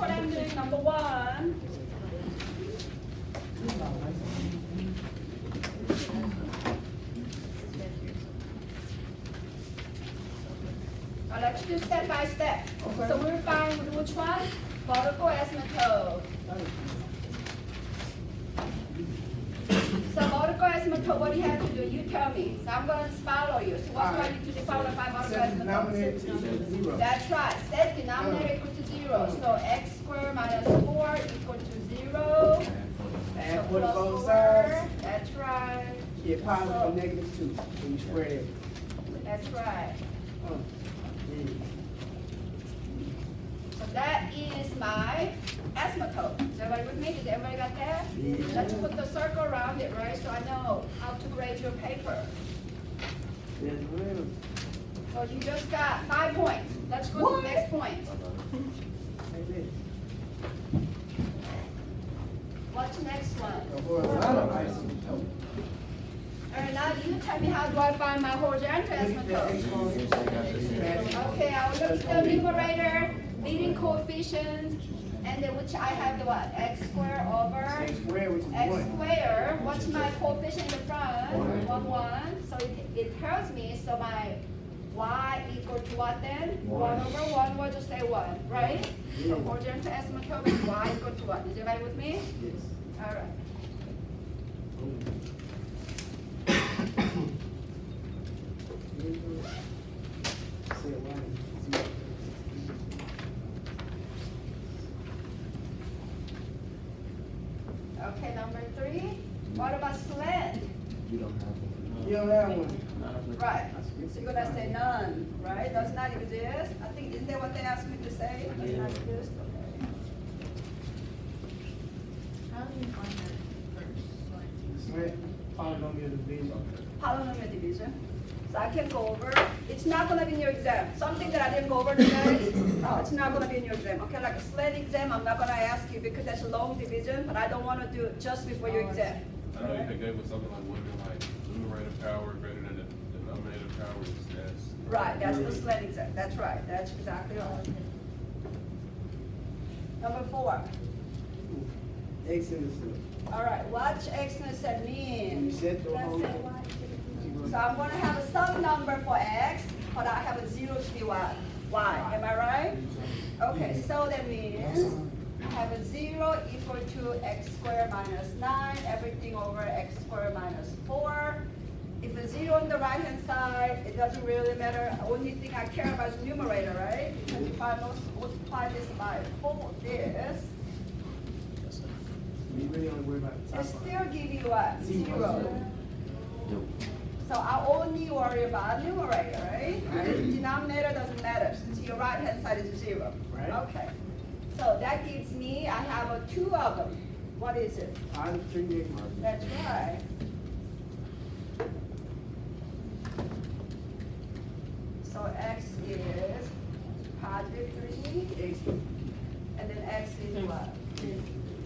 what I'm doing, number one. Let's do step by step. So we're fine with which one? Vertical asymptote. So vertical asymptote, what do you have to do? You tell me. So I'm going to follow you. So what do I need to do to follow by vertical asymptote? That's right. Set denominator equal to 0. So x squared minus 4 equal to 0. Add So 4 to plus both 4. sides. That's right. Get positive or negative 2 when you square it. That's right. Oh. So that is my asymptote. Is everybody with me? Did everybody got that? Yeah. Let's put the circle around it, right? So I know how to grade your paper. Yes, ma'am. So you just got 5 points. Let's go to the next point. Like this. What's the next one? The horizontal asymptote. All right, now you tell me how do I find my horizontal asymptote? Okay, I will look at the numerator, leading coefficient, and then which I have the what? X squared over X squared, which is x 1. squared. What's my coefficient in the front? 1. So it tells me, so my y equal to what then? 1 over 1, we'll just say 1, right? So horizontal asymptote is y equal to what? Is everybody with me? Yes. All right. Say it right. Okay, number 3. What about slant? You don't have one. You don't have one. Right. So you're gonna say none, right? Does not exist. I think, isn't that what they asked me to say? Does not exist, okay. How do you find that first? Slant, polynomial division. Polynomial division. So I can go over. It's not gonna be in your exam. Something that I didn't go over today, it's not gonna be in your exam. Okay, like a slant exam, I'm not gonna ask you because that's a long division, but I don't wanna do it just before your exam. I know you gave us something like, what if like numerator power greater than the denominator power is S. Right, that's the slant exam. That's right. That's exactly right. Number 4. X intercept. All right, watch x-intercept You means. set the whole. So I'm gonna have a sum number for x, but I have a 0 to be y. Am I right? Okay, so that means I have a 0 equal to x squared minus 9, everything over x squared minus 4. If a 0 on the right hand side, it doesn't really matter. The only thing I care about is numerator, right? Because if I multiply this by 4, this, You really only worry about the it top still give you what? 0. So I only worry about numerator, right? Denominator doesn't matter. To your right hand side is 0. Right. Okay. So that gives me, I have a 2 of them. What is it? Positive 3 negative. That's right. So x is positive 3, X. and then x is what?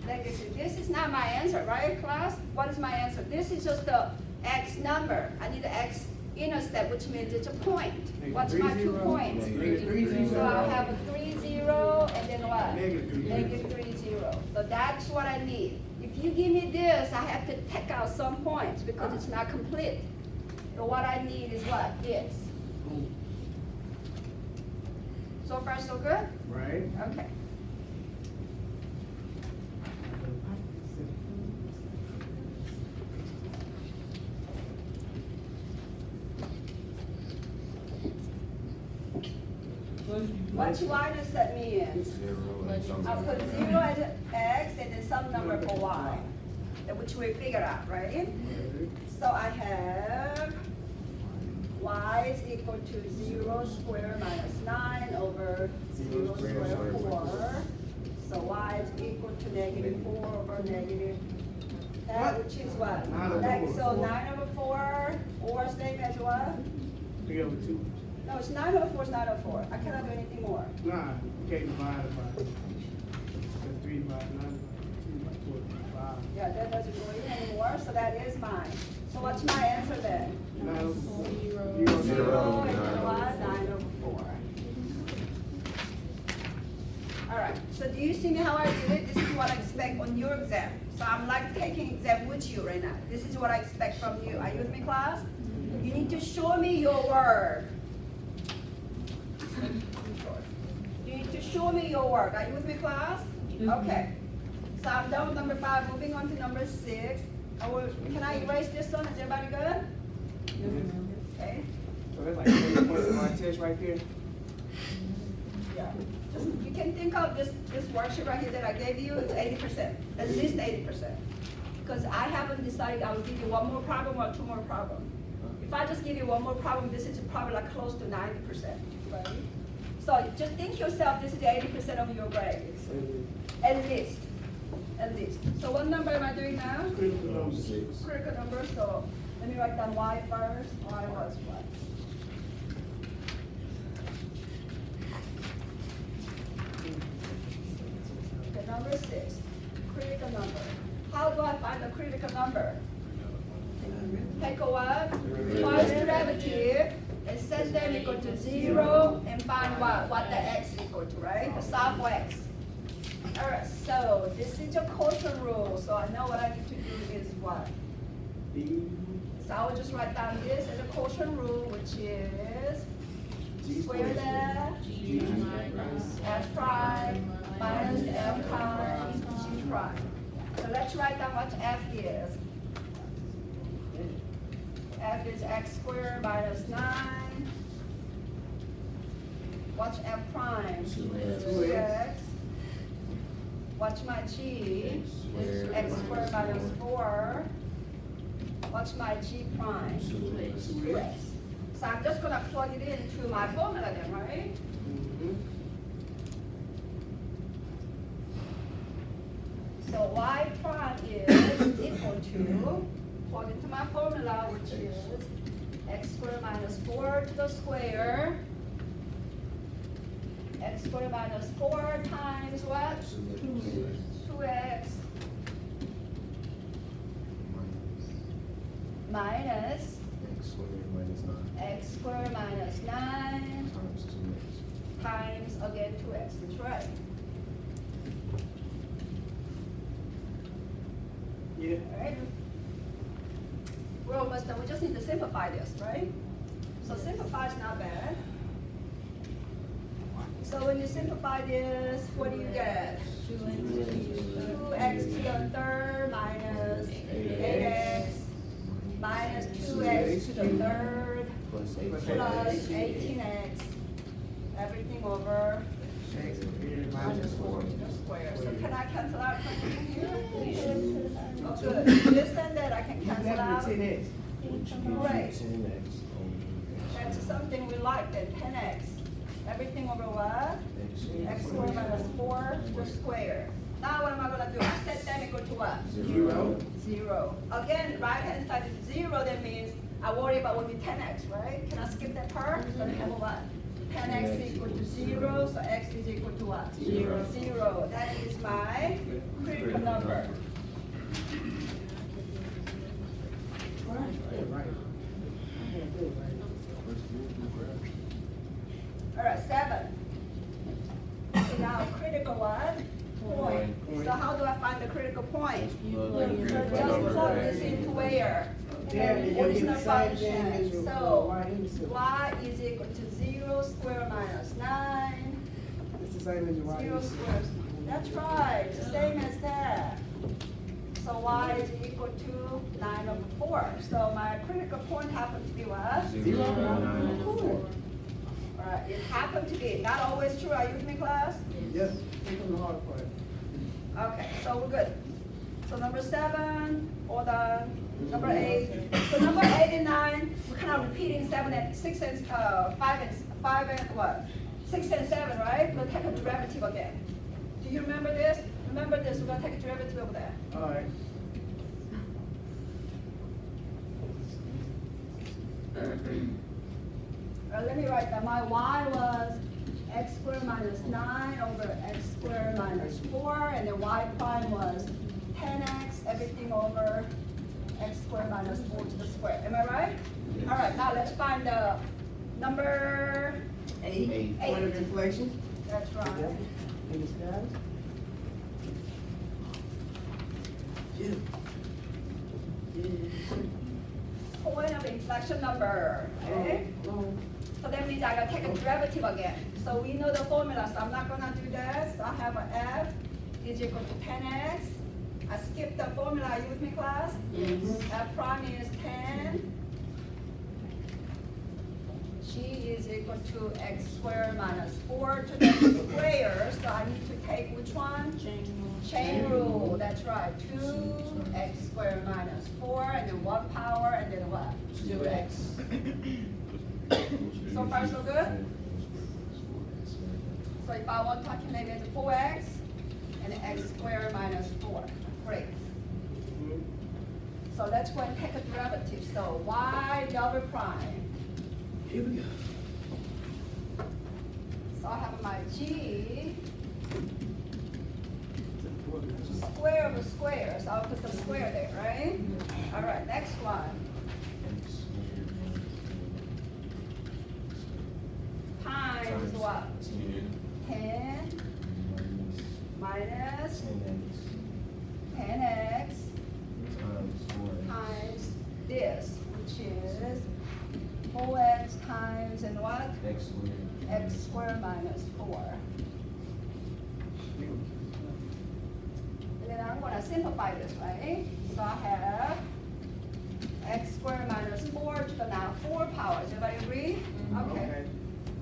Negative. This is not my answer, right, class? What is my answer? This is just the x number. I need the x intercept, which means it's a point. What's my 2 points? Negative 3 0. So I have a 3, 0, and then what? Negative 3 0. Negative 3, 0. So that's what I need. If you give me this, I have to take out some points because it's not complete. So what I need is what? This. So far, so good? Right. Okay. What y-intercept means? I put 0 as x and then some number for y, which we figured out, right? So I have y is equal to 0 squared minus 9 over 0 squared 4. So y is equal to negative 4 over negative that, which is what? 9 over Like, 4. so 9 over 4, or same as what? 3 over 2. No, it's 9 over 4 is 9 over 4. I cannot do anything more. Nah, you can't divide it by. That's 3 by 9, 2 by 4, 5. Yeah, that doesn't go in anymore, so that is mine. So what's my answer then? 9 over 4. 0 0. 0. and then what? 9 over 4. All right, so do you you see me how I did it? This is what I expect on your exam. So I'm like taking exam with you right now. This is what I expect from you. Are you with me, class? You need to show me your work. You need to show me your work. Are you with me, class? Okay. So I'm done with number 5, moving on to number 6. Can I erase this one? Is everybody good? Okay. So that's like 20 points on my test right there. Yeah. Just, you can think of this worksheet right here that I gave you, it's 80%, at least 80%. Because I haven't decided I will give you one more problem or 2 more problems. If I just give you one more problem, this is probably like close to 90%, right? So just think yourself, this is 80% of your grades, at least. So what number am I doing now? Critical number. 6. Critical number, so let me write down y first. Y was what? Okay, number 6, critical number. How do I find the critical number? Take a what? First derivative and set them equal to 0 and find what the x equal to, right? The solve for x. Alright, so this is your quotient rule, so I know what I need to do is what? So I will just write down this as a quotient rule, which is square that G minus f prime minus f times g prime. So let's write down what f is. F is x squared minus 9. What's f prime? 2x. What's my g? X squared minus 4. What's my g prime? 2x. So I'm just gonna plug it into my formula then, right? So y prime is equal to, plug into my formula, which is x squared minus 4 to the square. X squared minus 4 times what? 2x minus x squared minus 9 times again 2x. That's right. Yeah. Alright. We're almost done. We just need to simplify this, right? So simplify is not bad. So when you simplify this, what do you get? 2x to the third minus 8x minus 2x to the third Plus plus 8. 18x. Everything over Minus 4. the square. So can I cancel out something here? Oh, good. This and that I can cancel out. Definitely 10x. Great. 10x. That's something we like then, 10x. Everything over what? X squared minus 4 to the square. Now what am I gonna do? I set them equal to what? 0. 0. Again, right hand side is 0, that means I worry about will be 10x, right? Can I skip that part? So we have a what? 10x equal to 0, so x is equal to what? 0. 0. That is my critical number. Alright, 7. So now critical what? Point. So how do I find the critical point? Just plug this into where? Yeah, you're Original getting the same thing function. as your So y intercept. y is equal to 0 squared minus 9. It's the same as your y 0 intercept. squared. That's right, the same as that. So y is equal to 9 over 4. So my critical point happens to be what? 0. Alright, it happened to be, not always true. Are you with me, class? Yes, take from the hard part. Okay, so we're good. So number 7, all done. Number 8. So number 8 and 9, we're kind of repeating 7 and 6 and 5 and what? 6 and 7, right? We'll take a derivative again. Do you remember this? Remember this, we're gonna take a derivative over there. All right. Let me write that. My y was x squared minus 9 over x squared minus 4, and then y prime was 10x, everything over x squared minus 4 to the square. Am I right? Yes. All right, now let's find the number 8. Point of inflation. That's right. In the skies. Point of inflection number, okay? So that means I gotta take a derivative again. So we know the formula, so I'm not gonna do that. So I have a f is equal to 10x. I skipped the formula, you with me, class? F prime is 10. G is equal to x squared minus 4 to the square. So I need to take which one? Chain rule, that's right. 2x squared minus 4, and then 1 power, and then what? 2x. So far, so good? So if I want to calculate it, 4x and x squared minus 4. Great. So let's go and take a derivative. So y double prime. Here we go. So I have my g square of a square. So I'll put the square there, right? All right, next one. Times what? 10 minus 10x times this, which is 4x times and what? X squared minus 4. And then I'm gonna simplify this, right? So I have x squared minus 4 to the now 4 powers. Everybody agree? Okay.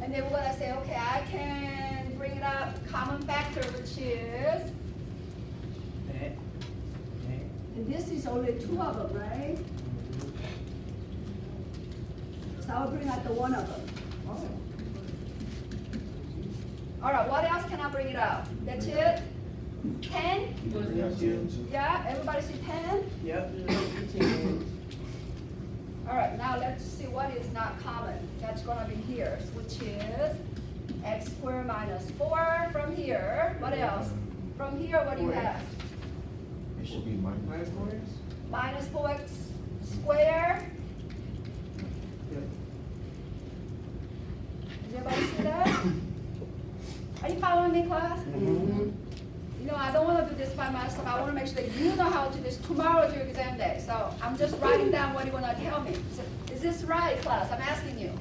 And then we're gonna say, okay, I can bring it up common factor, which is, and this is only 2 of them, right? So I'll bring out the 1 of them. All right, what else can I bring it up? That's it? 10? Yeah, everybody see 10? Yep. All right, now let's see what is not common. That's gonna be here, which is x squared minus 4 from here. What else? From here, what do you have? It should be minus 4x. Minus 4x squared. Did everybody see that? Are you following me, class? You know, I don't want to do this by myself. I want to make sure that you know how to do this. Tomorrow is your exam day. So I'm just writing down what you want to tell me. So, is this right, class? I'm asking you.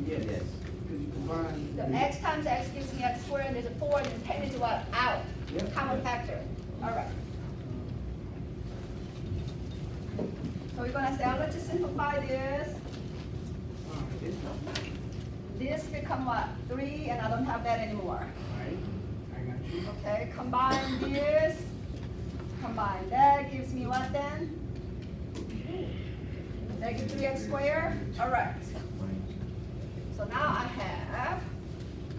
Yes. Because you combine. The x times x gives me x squared, and there's a 4, and 10 is what? Out. Yep. Common factor. All right. So we're going to say, oh, let's just simplify this. This become what? 3, and I don't have that anymore. Right. I got you. Okay, combine this, combine that, gives me what then? Negative 3x squared, all right. So now I have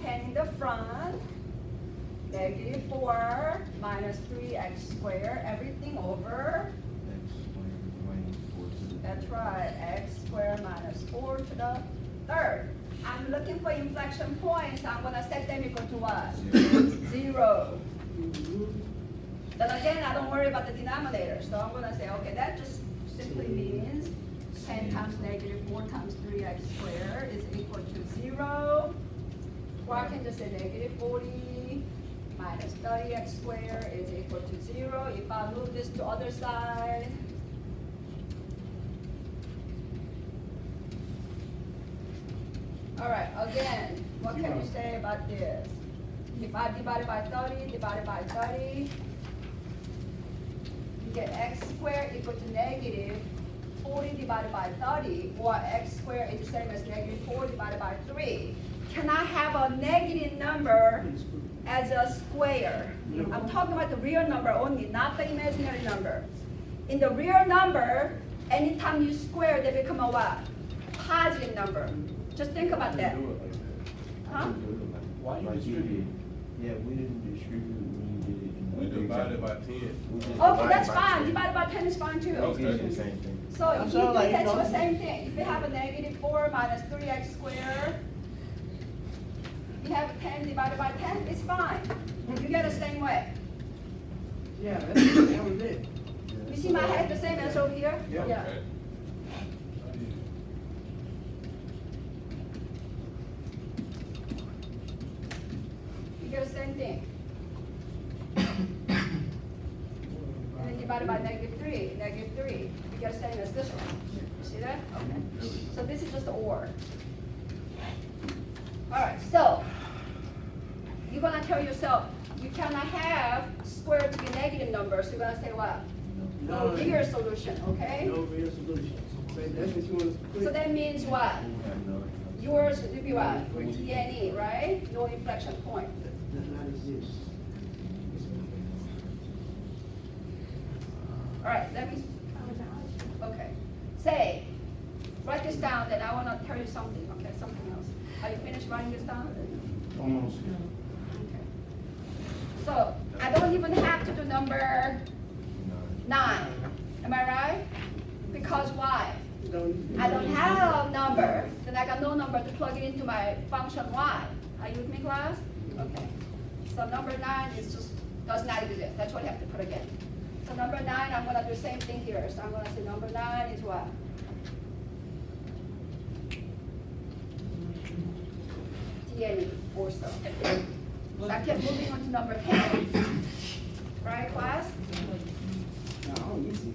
10 in the front, negative 4 minus 3x squared, everything over. That's right, x squared minus 4 to the third. I'm looking for inflection points. I'm gonna set them equal to what? 0. Then again, I don't worry about the denominator. So I'm gonna say, okay, that just simply means 10 times negative 4 times 3x squared is equal to 0. Or I can just say negative 40 minus 30x squared is equal to 0. If I move this to other side, all right, again, what can you say about this? If I divide it by 30, divided by 30, you get x squared equal to negative 40 divided by 30, or x squared is the same as negative 4 divided by 3. Can I have a negative number as a square? I'm talking about the real number only, not the imaginary number. In the real number, anytime you square, they become a what? Positive number. Just think about that. Huh? Why you distribute? Yeah, we didn't distribute when you did it. We divided by 10. We just Okay, that's divided by fine. 10. Divided by 10 is fine too. Okay. It's the same thing. So if you So, do like, that, you know- the same thing. If you have a negative 4 minus 3x squared, you have 10 divided by 10, it's fine. You get the same way. Yeah, that was it. You see my head the same as over here? Yeah. Yeah. Okay. You get the same thing. And then divided by negative 3. You get the same as this one. You see that? Okay. So this is just or. All right, so you're gonna tell yourself you cannot have square root to be negative numbers. So you're gonna say what? No real solution, okay? No real solution. So that's what you want to put. So that means what? Yours would be what? For T and E, right? No inflection point. Not exist. All right, let me, okay. Say, write this down, then I wanna tell you something, okay, something else. Are you finished writing this down? Almost. Okay. So, I don't even have to do number 9, am I right? Because why? I don't have a number, then I got no number to plug it into my function y. Are you with me, class? Okay. So number 9 is just, does not exist, that's what you have to put again. So number 9, I'm gonna do the same thing here. So I'm gonna say number 9 is what? DNA also. So I kept moving on to number 10. Right, class? No, easy. Is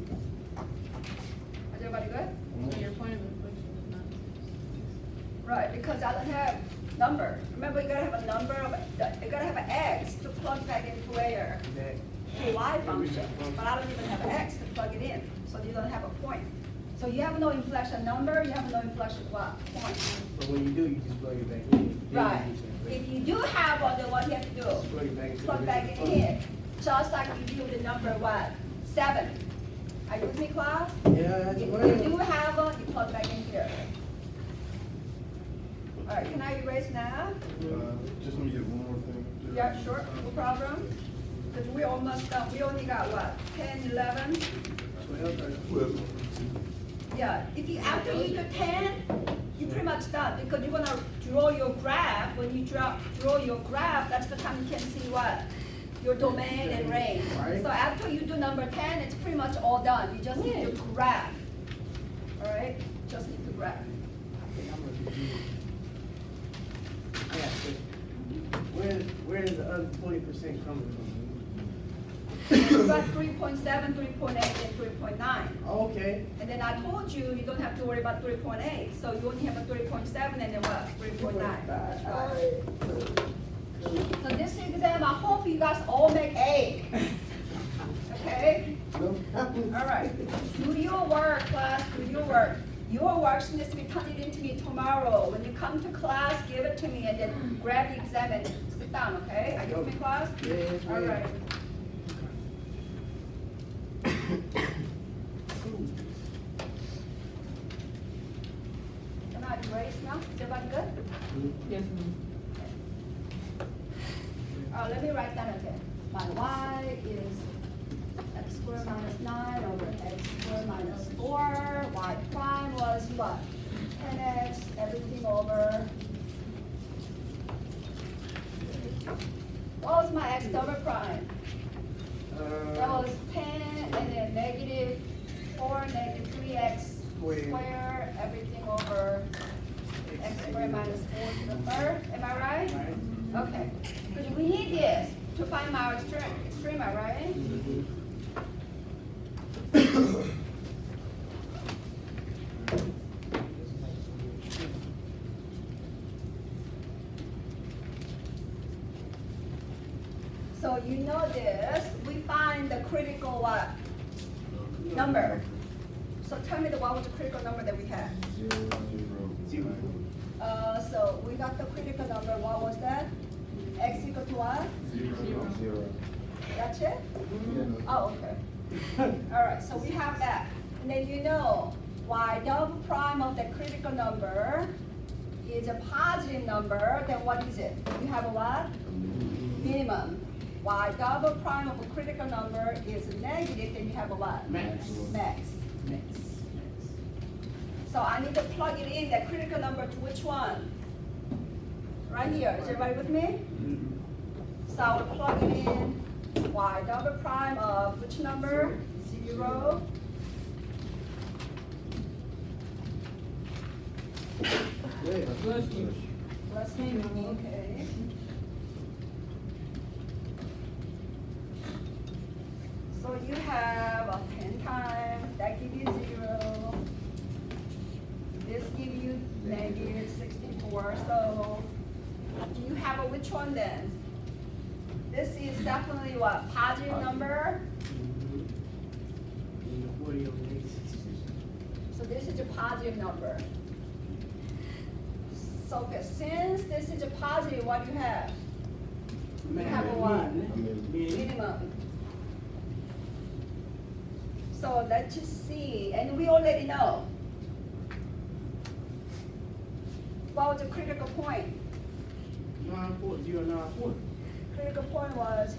everybody good? So your point of inflection is not. Right, because I don't have number. Remember, you gotta have a number of, you gotta have an x to plug back into where? That. The y function, but I don't even have an x to plug it in, so you don't have a point. So you have no inflection number, you have no inflection what? Point. But when you do, you just plug it back in. Then Right. you do something. If you do have one, then what you have to Just do? plug it back into Plug the back in original here, just like you do the number what? 7. Are you with me, class? function. Yeah, that's If what you do have one, you plug back in here. All right, can I erase now? Just let me get one more thing. Yeah, sure, no problem. Because we're almost done, we only got what, 10, 11? 12. Yeah, if you, after you do 10, you're pretty much done, because you're gonna draw your graph. When you draw your graph, that's the time you can see what? Your domain and range. Right. So after you do number 10, it's pretty much all done. You just need to graph. All right, just need to graph. I think I'm gonna be good. I got this. Where is the other 20% coming from? You got 3.7, 3.8, and 3.9. Okay. And then I told you, you don't have to worry about 3.8, so you only have a 3.7 and then what, 3.9. So this exam, I hope you guys all make A. Okay? No problem. All right. Do your work, class, do your work. Your work needs to be turned into me tomorrow. When you come to class, give it to me and then grab the exam and sit down, okay? Are you with me, class? Yes, All ma'am. right. Can I erase now? Is everybody good? Yes, ma'am. Let me write that again. My y is x squared minus 9 over x squared minus 4. Y prime was what? 10x, everything over. What was my x double prime? That was 10 and then negative 4, negative 3x squared, everything over x squared minus 4 to the third. Am I right? Right. Okay. Because we need this to find my extrema, right? So you know this, we find the critical what? Number. So tell me what was the critical number that we had? 0. So we got the critical number, what was that? X equal to what? 0. That's it? Oh, okay. All right, so we have that. And then you know, y double prime of the critical number is a positive number, then what is it? You have a what? Minimum. Y double prime of a critical number is negative, then you have a what? Max. Max. So I need to plug it in, the critical number to which one? Right here, is everybody with me? So I will plug it in, y double prime of which number? 0. Plus me, okay. So you have about 10 times, that give you 0. This give you negative 64, so do you have a which one then? This is definitely what, positive number? And the 40 over the 86. So this is a positive number. So okay, since this is a positive, what do you have? You have a what? Minimum. So let's just see, and we already know. What was the critical point? 94. Critical point was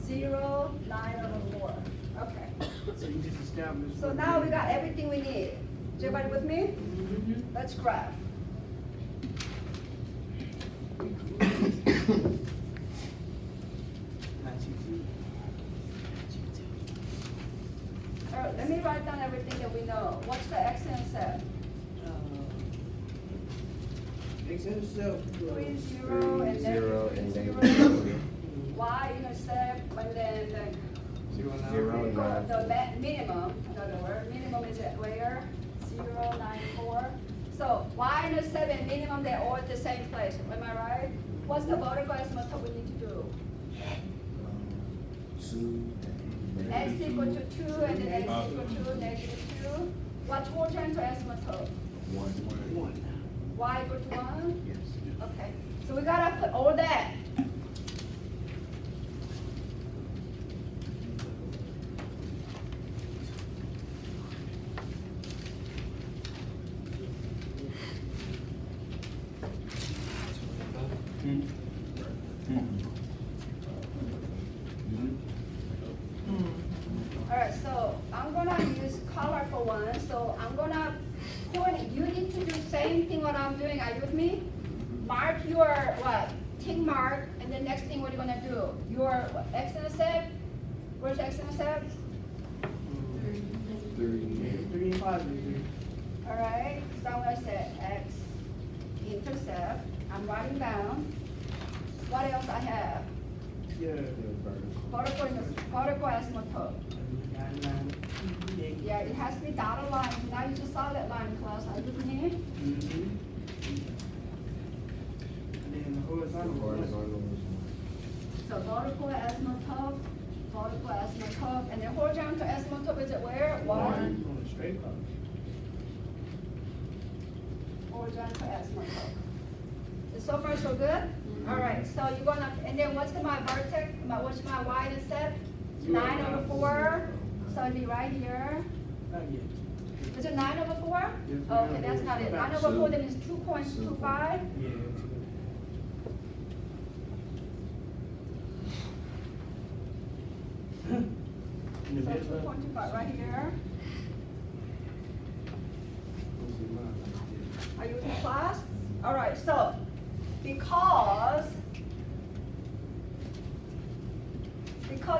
0, 9 over 4. Okay. So you just established. So now we got everything we need. Is everybody with me? Let's graph. All right, let me write down everything that we know. What's the x-intercept? X-intercept. 3, 0, and then 0 and then 0. Y-intercept, and then Zero, nine. the minimum, in other words, minimum is at where? 0, 9, 4. So y-intercept and minimum, they're all at the same place, am I right? What's the vertical asymptote we need to do? 2. X equal to 2 and then x equal to negative 2. What's horizontal asymptote? 1. Y equal to 1? Yes. Okay, so we gotta put all that. All right, so I'm gonna use color for one, so I'm gonna point, you need to do same thing what I'm doing, are you with me? Mark your, what, tick mark, and the next thing what you're gonna do, your what, x-intercept, where's x-intercept? 3. 3 and 5 is 3. All right, so I'm gonna say x-intercept, I'm writing down. What else I have? Yeah. Vertical asymptote. Yeah, it has to be dotted line, now use a solid line class, are you with me? And then the horizontal. So vertical asymptote, and then horizontal asymptote is at where? 1. On a straight line. Horizontal asymptote. Is so far so good? All right, so you're gonna, and then what's my vertex, what's my y-intercept? 9 over 4, so it'd be right here. Not yet. Is it 9 over 4? Yes, Okay, ma'am. that's not it. 9 over 4, then it's 2.25. Yeah. In the So middle. 2.25 right here. Are you in class? All right, so because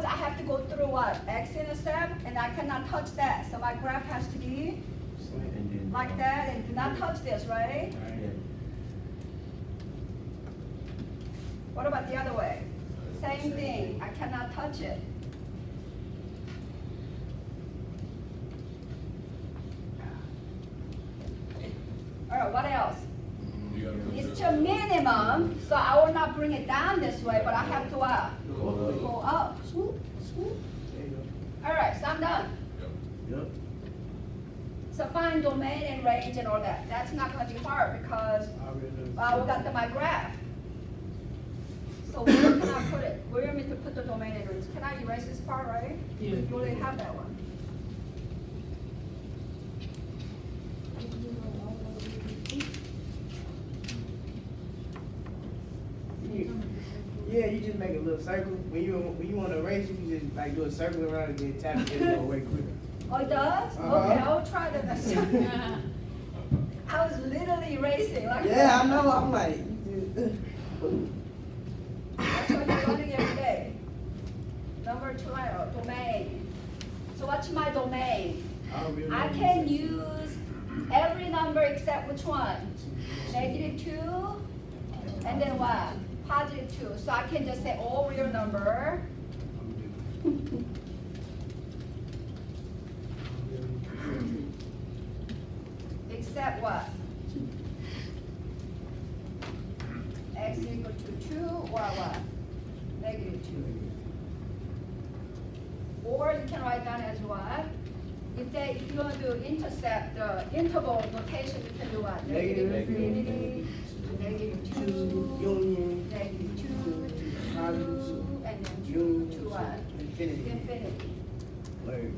I have to go through what? X-intercept, and I cannot touch that. So my graph has to be like that, and do not touch this, right? Yeah. What about the other way? Same thing, I cannot touch it. All right, what else? You gotta put It's your- your minimum, so I will not bring it down this way, but I have to Go go up. Swoop, swoop. There you go. All right, so I'm done. Yep. Yep. So find domain and range and all that. That's not gonna be hard because I already know. we got my graph. So where can I put it? Where am I to put the domain and range? Can I erase this part, right? Yeah. You already have that one. Yeah, you just make a little circle. When you want to erase it, you just like do a circle around it, then tap it, it'll go away quicker. Oh, it does? Uh-huh. Okay, I'll try that next time. I was literally erasing like Yeah, that. I know. I'm like. That's what you're learning every day. Number 12, domain. So what's my domain? I can use every number except which one? Negative 2, and then what? Positive 2. So I can just say all real number. intercept what? X equal to 2 or what? Negative 2. Or you can write down as what? If you want to intercept the interval notation, you can do what? Negative infinity, negative 2, Union. negative 2, Positive 2, and then 2 Union. to what? Infinity. Infinity. Word.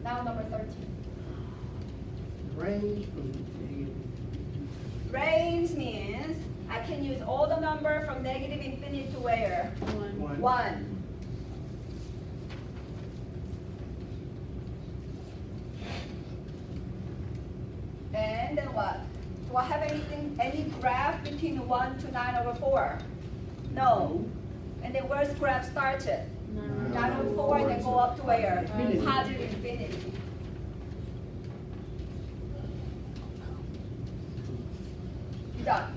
Now number 13. Range from negative. Range means I can use all the number from negative infinity to where? One. 1. And then what? Do I have any graph between 1 to 9/4? No. And then where's graph started? 9/4 and then go up to where? Infinity. Positive infinity. Done.